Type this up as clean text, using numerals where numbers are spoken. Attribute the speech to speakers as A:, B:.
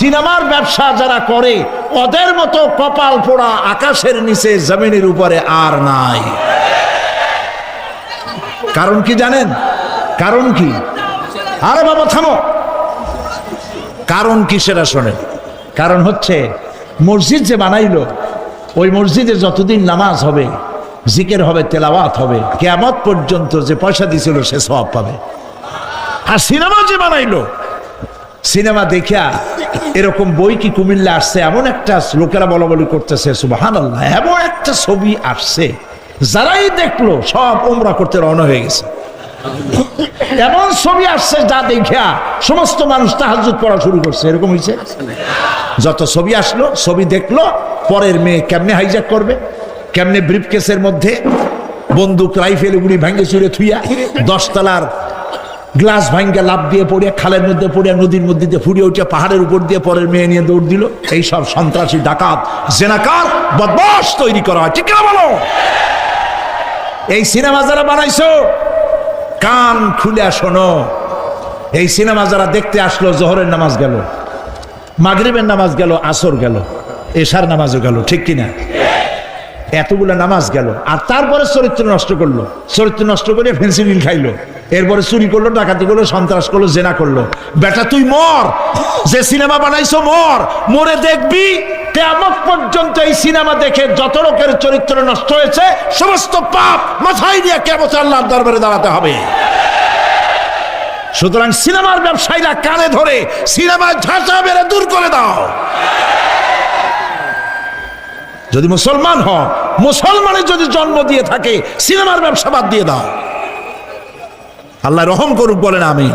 A: সিনেমার ব্যবসা যারা করে ওদের মতো কপাল পোড়া আকাশের নিচে জমিনের উপরে আর নাই। কারণ কি জানেন? কারণ কি? আরে বাবা থামো, কারণ কি সেটা শোনেন। কারণ হচ্ছে মসজিদ যে বানাইলো, ওই মসজিদে যতদিন নামাজ হবে, জিকির হবে, তেলাওয়াত হবে, কিয়ামত পর্যন্ত যে পয়সা দিছিল সে সওয়াব পাবে। আর সিনেমা যে বানাইলো, সিনেমা দেখিয়া এরকম বই কি কুমিল্লা আসছে, এমন একটা লোকেরা বলা বলি করতেছে সুবহানাল্লাহ, এমন একটা ছবি আসছে যারাই দেখলো সব উমরা করতে রওনা হয়ে গেছে। এমন ছবি আসছে যা দেখিয়া সমস্ত মানুষ তাহাজ্জুদ পড়া শুরু করছে। এরকম হয়েছে। যত ছবি আসলো, ছবি দেখলো, পরের মেয়ে কেমনে হাইজ্যাক করবে, কেমনে ব্রিফকেসের মধ্যে বন্দুক রাইফেল গুলি ভাঙ্গে চুরে থুইয়া 10 তলার গ্লাস ভাঙ্গা লাভ দিয়ে পড়িয়া খালের মধ্যে পড়িয়া নদীর মধ্যে দিয়ে ফুড়িয়ে উঠে পাহাড়ের উপর দিয়ে পরের মেয়ে নিয়ে দৌড় দিল। এই সব সন্ত্রাসী, ডাকাত, জেনাকার, বদমাশ তৈরি করা হয়। ঠিক না বলো? এই সিনেমা যারা বানাইছো, কান খুলে শোনো, এই সিনেমা যারা দেখতে আসলো, জোহরের নামাজ গেল, মাগরিবের নামাজ গেল, আসর গেল, এশার নামাজও গেল, ঠিক কিনা? এতগুলো নামাজ গেল, আর তারপরে চরিত্র নষ্ট করলো। চরিত্র নষ্ট করে ফেন্সিডিল খাইলো, এরপরে চুরি করলো, ডাকাতি করলো, সন্ত্রাস করলো, জেনা করলো। বেটা তুই মর, যে সিনেমা বানাইছো মর, মরে দেখবি কিয়ামত পর্যন্ত এই সিনেমা দেখে যত লোকের চরিত্র নষ্ট হয়েছে সমস্ত পাপ মাথায় নিয়ে কিয়ামতে আল্লাহর দরবারে দাঁড়াতে হবে। সুতরাং সিনেমার ব্যবসায়ীরা কানে ধরে সিনেমায় ঝাঁচা বেড়ে দূর করে দাও। যদি মুসলমান হও, মুসলমানের যদি জন্ম দিয়ে থাকে, সিনেমার ব্যবসা বাদ দিয়ে দাও। আল্লাহ রহম করুক, বলেন আমিন।